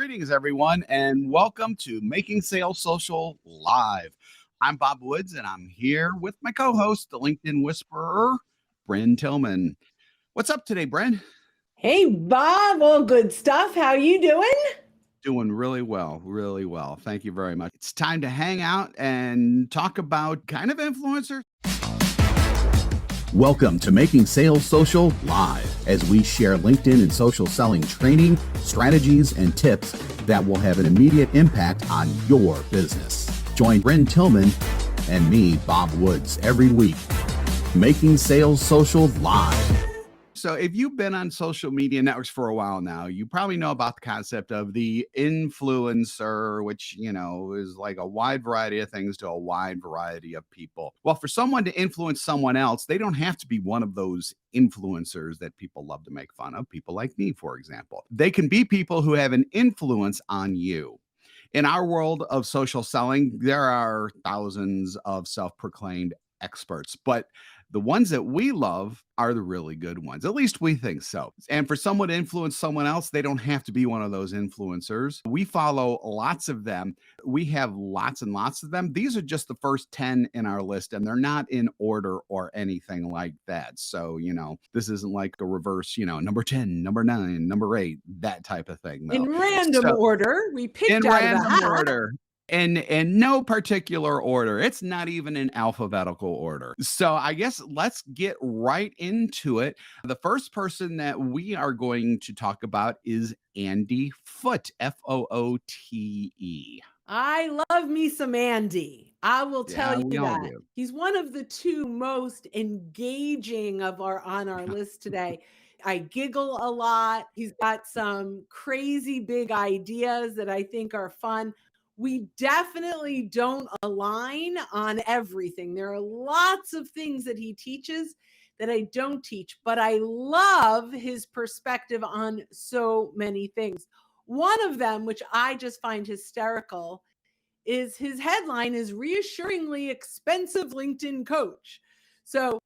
Greetings, everyone, and welcome to Making Sales Social Live. I'm Bob Woods, and I'm here with my co-host, the LinkedIn Whisperer, Brynne Tillman. What's up today, Brynne? Hey, Bob. All good stuff. How you doing? Doing really well, really well. Thank you very much. It's time to hang out and talk about kind of influencers. Welcome to Making Sales Social Live, as we share LinkedIn and social selling training, strategies, and tips that will have an immediate impact on your business. Join Brynne Tillman and me, Bob Woods, every week. Making Sales Social Live. So if you've been on social media networks for a while now, you probably know about the concept of the influencer, which, is like a wide variety of things to a wide variety of people. Well, for someone to influence someone else, they don't have to be one of those influencers that people love to make fun of, people like me, for example. They can be people who have an influence on you. In our world of social selling, there are thousands of self-proclaimed experts, but the ones that we love are the really good ones. At least we think so. And for someone to influence someone else, they don't have to be one of those influencers. We follow lots of them. We have lots and lots of them. These are just the first 10 in our list, and they're not in order or anything like that. So, this isn't like a reverse, number 10, number 9, number 8, that type of thing. In random order. We picked out of the hat. Order. In no particular order. It's not even in alphabetical order. So I guess let's get right into it. The first person that we are going to talk about is Andy Foote, Foote. I love me some Andy. I will tell you that. Do. He's one of the two most engaging on our list today. I giggle a lot. He's got some crazy big ideas that I think are fun. We definitely don't align on everything. There are lots of things that he teaches that I don't teach, but I love his perspective on so many things. One of them, which I just find hysterical, is his headline is Reassuringly Expensive LinkedIn Coach. So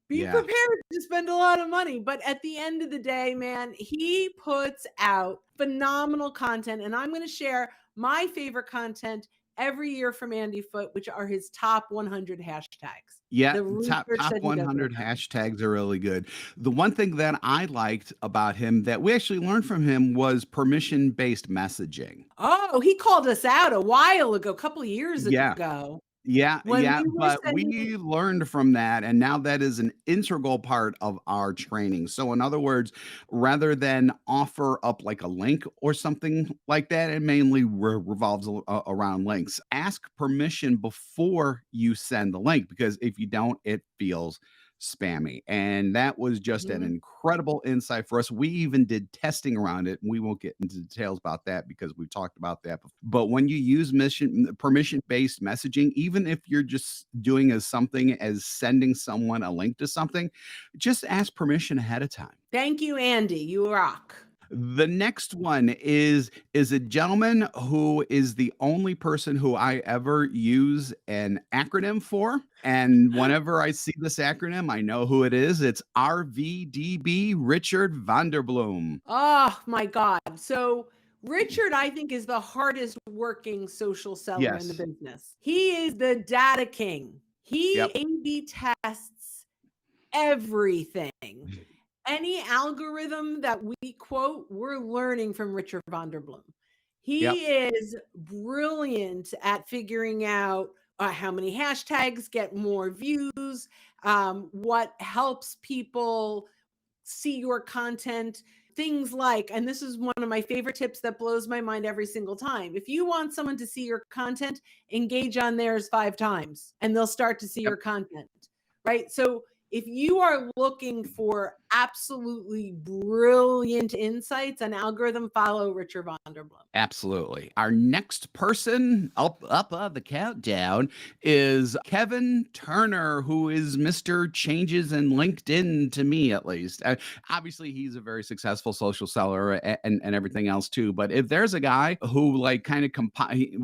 be prepared to spend a lot of money. But at the end of the day, man, he puts out phenomenal content. And I'm going to share my favorite content every year from Andy Foote, which are his top 100 hashtags. Yeah, top 100 hashtags are really good. The one thing that I liked about him that we actually learned from him was permission-based messaging. Oh, he called us out a while ago, a couple of years ago. But we learned from that, and now that is an integral part of our training. So in other words, rather than offer up like a link or something like that, it mainly revolves around links. Ask permission before you send the link, because if you don't, it feels spammy. And that was just an incredible insight for us. We even did testing around it. We won't get into details about that because we've talked about that before. But when you use permission-based messaging, even if you're just doing something as sending someone a link to something, just ask permission ahead of time. Thank you, Andy. You rock. The next one is a gentleman who is the only person who I ever use an acronym for. And whenever I see this acronym, I know who it is. It's RVDB, Richard Vanderbloom. Oh, my God. So Richard, I think, is the hardest working social seller in the business. He is the data king. He A/B tests everything. Any algorithm that we quote, we're learning from Richard Vanderbloom. He is brilliant at figuring out how many hashtags get more views, what helps people see your content, things like, and this is one of my favorite tips that blows my mind every single time. If you want someone to see your content, engage on theirs 5 times and they'll start to see your content, right? So if you are looking for absolutely brilliant insights on algorithm, follow Richard Vanderbloom. Absolutely. Our next person up the countdown is Kevin Turner, who is Mr. Changes in LinkedIn, to me at least. Obviously, he's a very successful social seller and everything else too. But if there's a guy who like kind of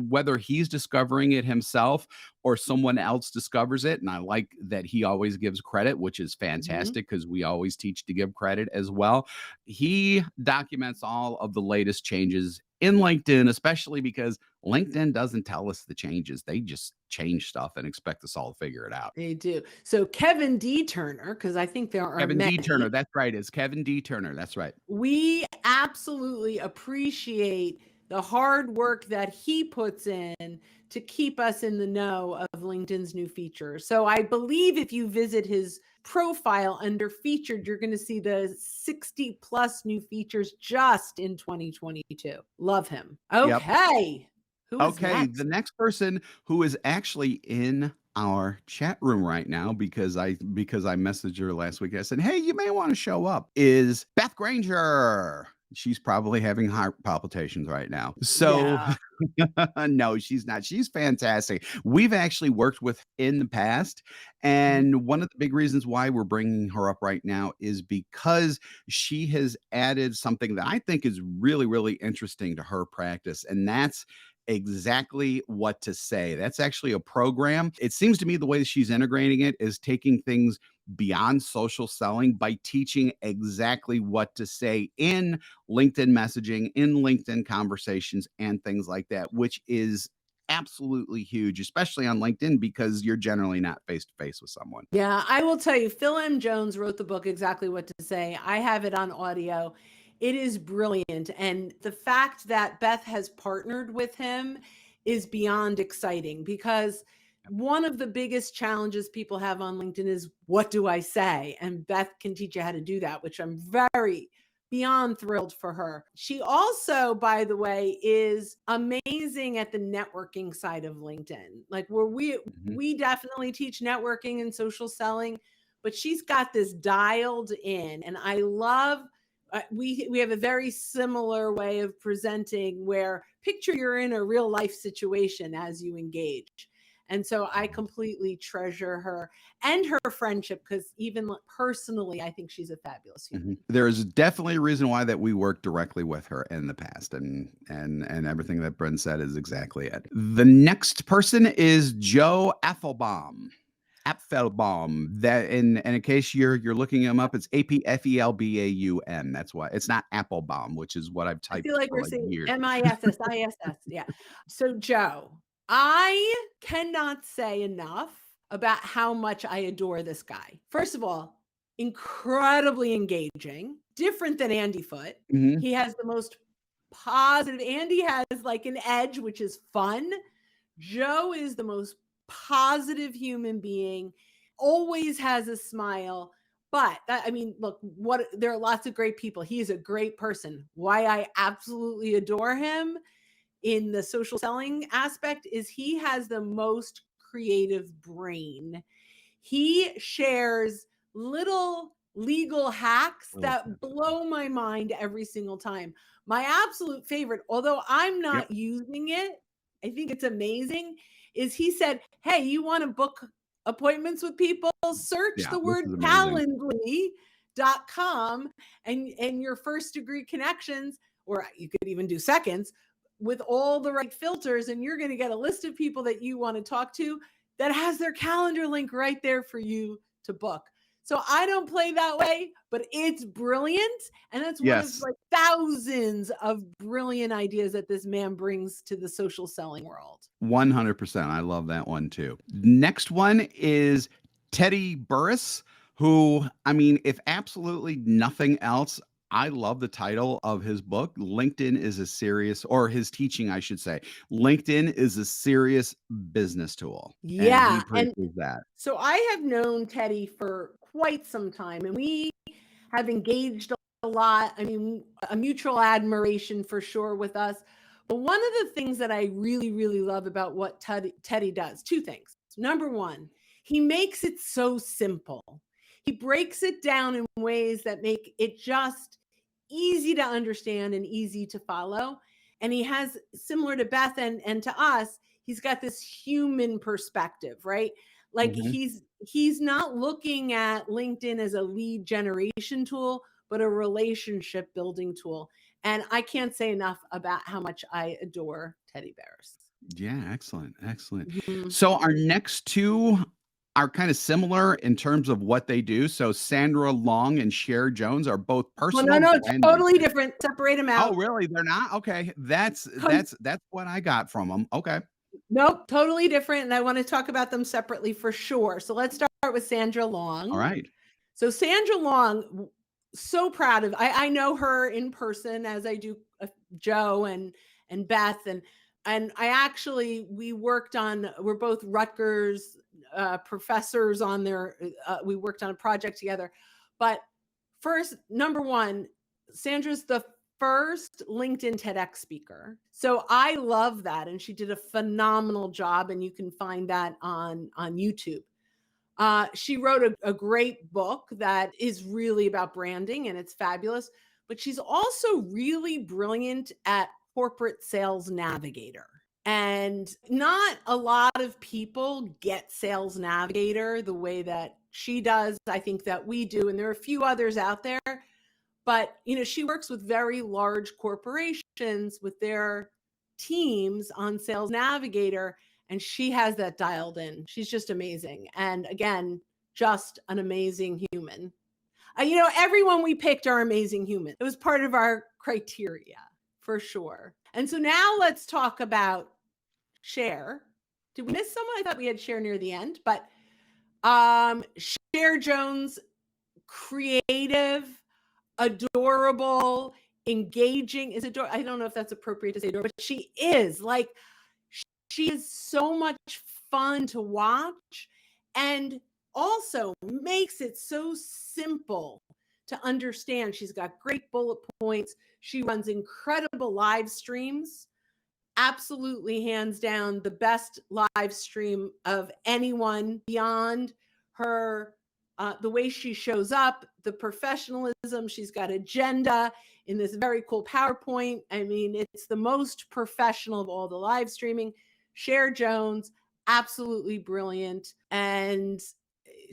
whether he's discovering it himself or someone else discovers it, and I like that he always gives credit, which is fantastic because we always teach to give credit as well. He documents all of the latest changes in LinkedIn, especially because LinkedIn doesn't tell us the changes. They just change stuff and expect us all to figure it out. They do. So Kevin D. Turner, because I think there are Kevin D. Turner, many. that's right. It's Kevin D. Turner. That's right. We absolutely appreciate the hard work that he puts in to keep us in the know of LinkedIn's new features. So I believe if you visit his profile under featured, you're going to see the 60 plus new features just in 2022. Love him. Okay. Yep. Who is Okay, next? the next person who is actually in our chat room right now because I messaged her last week. I said, "Hey, you may want to show up." Is Beth Granger. She's probably having heart palpitations right now. So Yeah. no, she's not. She's fantastic. We've actually worked with in the past, Mhm. and one of the big reasons why we're bringing her up right now is because she has added something that I think is really, really interesting to her practice, and that's exactly what to say. That's actually a program. It seems to me the way that she's integrating it is taking things beyond social selling by teaching exactly what to say in LinkedIn messaging, in LinkedIn conversations, and things like that, which is absolutely huge, especially on LinkedIn because you're generally not face to face with someone. Yeah, I will tell you, Phil M. Jones wrote the book Exactly What to Say. I have it on audio. It is brilliant. And the fact that Beth has partnered with him is beyond exciting because one of the biggest challenges people have on LinkedIn is what do I say? And Beth can teach you how to do that, which I'm very beyond thrilled for her. She also, by the way, is amazing at the networking side of LinkedIn. Like where we definitely teach networking and social selling, but she's got this dialed in, and I love. We have a very similar way of presenting where picture you're in a real life situation as you engage. And so I completely treasure her and her friendship because even personally, I think she's a fabulous human. There's definitely a reason why that we worked directly with her in the past, and everything that Brynne said is exactly it. The next person is Joe Affelbaum. Apfelbaum. That in case you're looking him up, it's Apfelbaum. That's why it's not Applebaum, which is what I've I typed feel like for we're like saying years. MISSISS. Yeah. So, Joe, I cannot say enough about how much I adore this guy. First of all, incredibly engaging, different than Andy Foote. Mhm. He has the most positive, Andy has like an edge, which is fun. Joe is the most positive human being, always has a smile. But I mean, look, there are lots of great people. He is a great person. Why I absolutely adore him in the social selling aspect is he has the most creative brain. He shares little legal hacks that blow my mind every single time. My absolute favorite, although I'm Yep. not using it, I think it's amazing, is he said, "Hey, you want to book appointments with people? Search Yeah, the this word is amazing. calendly.com and your first degree connections, or you could even do seconds with all the right filters, and you're going to get a list of people that you want to talk to that has their calendar link right there for you to book." So I don't play that way, but it's brilliant. And that's one of Yes. like thousands of brilliant ideas that this man brings to the social selling world. 100%. I love that one too. Next one is Teddy Burris, who, I mean, if absolutely nothing else, I love the title of his book. LinkedIn is a serious, or his teaching, I should say. LinkedIn is a serious business tool. And he Yeah. And preaches that. so I have known Teddy for quite some time, and we have engaged a lot. I mean, a mutual admiration for sure with us. But one of the things that I really, really love about what Teddy does, two things. Number one, he makes it so simple. He breaks it down in ways that make it just easy to understand and easy to follow. And he has, similar to Beth and to us, he's got this human perspective, right? Like Mhm. he's not looking at LinkedIn as a lead generation tool, but a relationship building tool. And I can't say enough about how much I adore teddy bears. Yeah, excellent. Excellent. Mhm. So our next two, are kind of similar in terms of what they do. So Sandra Long and Cher Jones are both Well, personal no, branding. totally different. Separate them out. Oh, really? They're not? Okay. That's what I got from them. Okay. Nope, totally different. And I want to talk about them separately for sure. So let's start with Sandra Long. All right. So Sandra Long, so proud of. I know her in person as I do Joe and Beth and we worked on. We're both Rutgers professors on their. We worked on a project together, but first, number one, Sandra's the first LinkedIn TEDx speaker. So I love that. And she did a phenomenal job. And you can find that on YouTube. She wrote a great book that is really about branding and it's fabulous. But she's also really brilliant at corporate sales navigator. And not a lot of people get sales navigator the way that she does. I think that we do. And there are a few others out there. But, she works with very large corporations with their teams on Sales Navigator, and she has that dialed in. She's just amazing. And again, just an amazing human. Everyone we picked are amazing humans. It was part of our criteria for sure. And so now let's talk about Cher. Did we miss someone? I thought we had Cher near the end, but Cher Jones, creative, adorable, engaging. I don't know if that's appropriate to say adorable, but she is so much fun to watch and also makes it so simple to understand. She's got great bullet points. She runs incredible live streams. Absolutely, hands down, the best live stream of anyone beyond her. The way she shows up, the professionalism, she's got agenda in this very cool PowerPoint. I mean, it's the most professional of all the live streaming. Cher Jones, absolutely brilliant. And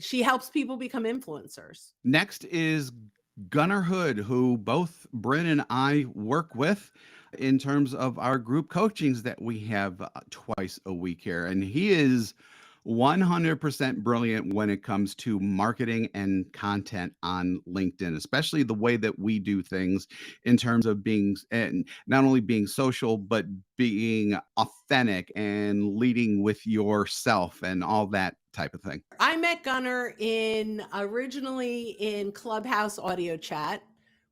she helps people become influencers. Next is Gunnar Hood, who both Brynne and I work with in terms of our group coachings that we have twice a week here. And he is 100% brilliant when it comes to marketing and content on LinkedIn, especially the way that we do things in terms of being, and not only being social, but being authentic and leading with yourself and all that type of thing. I met Gunnar originally in Clubhouse audio chat,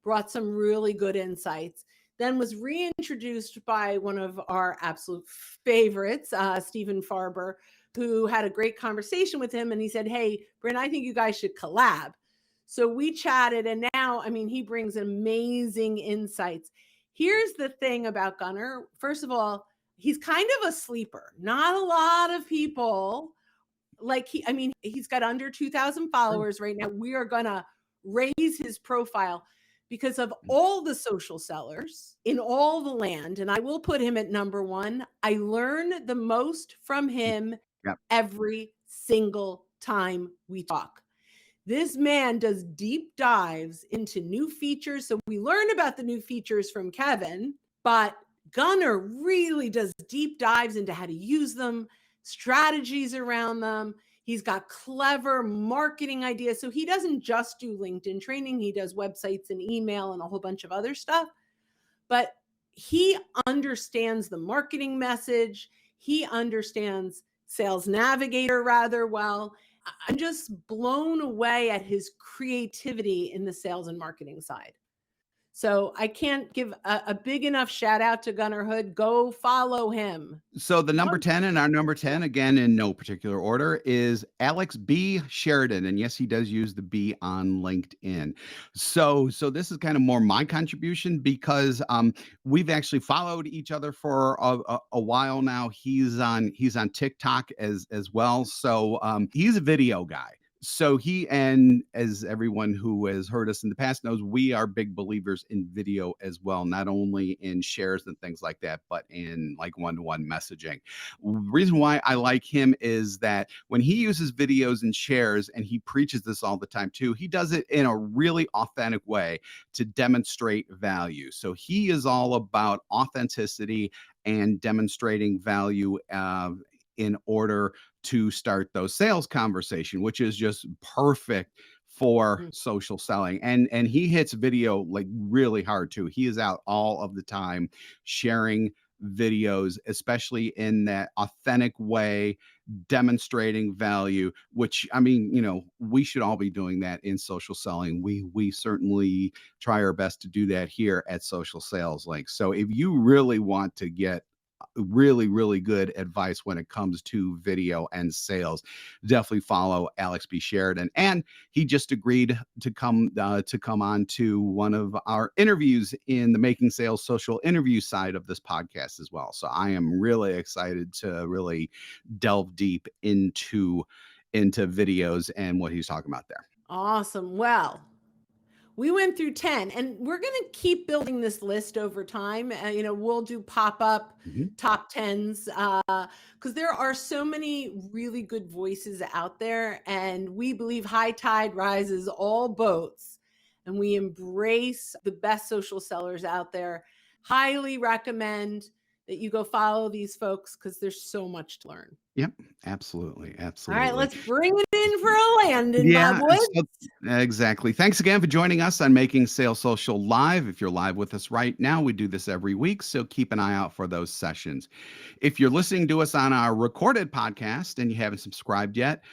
brought some really good insights, then was reintroduced by one of our absolute favorites, Stephen Farber, who had a great conversation with him. And he said, hey, Brynne, I think you guys should collab. So we chatted, and now, he brings amazing insights. Here's the thing about Gunnar. First of all, he's kind of a sleeper. Not a lot of people he's got under 2,000 followers right now. We are going to raise his profile because of all the social sellers in all the land. And I will put him at number one. I learn the most from him every single time we talk. This man does deep dives into new features. So we learn about the new features from Kevin, but Gunnar really does deep dives into how to use them, strategies around them. He's got clever marketing ideas. So he doesn't just do LinkedIn training. He does websites and email and a whole bunch of other stuff. But he understands the marketing message. He understands Sales Navigator rather well. I'm just blown away at his creativity in the sales and marketing side. So I can't give a big enough shout out to Gunnar Hood. Go follow him. So the number 10 and our number 10, again, in no particular order, is Alex B. Sheridan. And yes, he does use the B on LinkedIn. So this is kind of more my contribution because we've actually followed each other for a while now. He's on TikTok as well. So he's a video guy. So he, and as everyone who has heard us in the past knows, we are big believers in video as well, not only in shares and things like that, but in like one-to-one messaging. The reason why I like him is that when he uses videos and shares, and he preaches this all the time too, he does it in a really authentic way to demonstrate value. So he is all about authenticity and demonstrating value in order to start those sales conversation, which is just perfect for social selling. And he hits video like really hard too. He is out all of the time sharing videos, especially in that authentic way, demonstrating value, which, I mean, you know, we should all be doing that in social selling. We certainly try our best to do that here at Social Sales Link. So if you really want to get really good advice when it comes to video and sales, definitely follow Alex B. Sheridan. And he just agreed to come on to one of our interviews in the Making Sales Social interview side of this podcast as well. So I am really excited to really delve deep into videos and what he's talking about there. Awesome. Well, we went through 10, and we're going to keep building this list over time. You know, we'll do pop-up top 10s because there are so many really good voices out there, and we believe high tide rises all boats, and we embrace the best social sellers out there. Highly recommend that you go follow these folks because there's so much to learn. Yep, absolutely. All right, let's bring it in for a landing, my boy. Exactly. Thanks again for joining us on Making Sales Social Live. If you're live with us right now, we do this every week, so keep an eye out for those sessions. If you're listening to us on our recorded podcast and you haven't subscribed yet,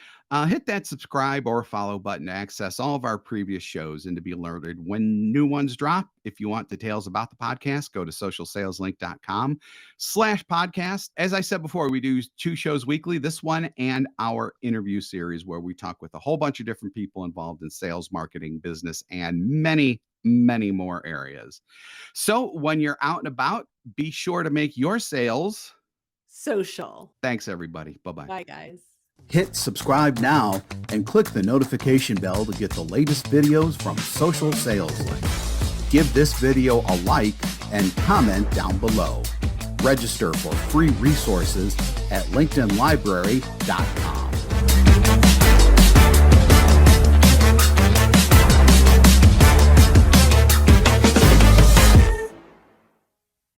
hit that subscribe or follow button to access all of our previous shows and to be alerted when new ones drop. If you want details about the podcast, go to socialsaleslink.com/podcast. As I said before, we do 2 shows weekly, this one and our interview series, where we talk with a whole bunch of different people involved in sales, marketing, business, and many more areas. So when you're out and about, be sure to make your sales social. Thanks, everybody. Bye-bye. Bye, guys. Hit subscribe now and click the notification bell to get the latest videos from Social Sales Link. Give this video a like and comment down below. Register for free resources at linkedinlibrary.com.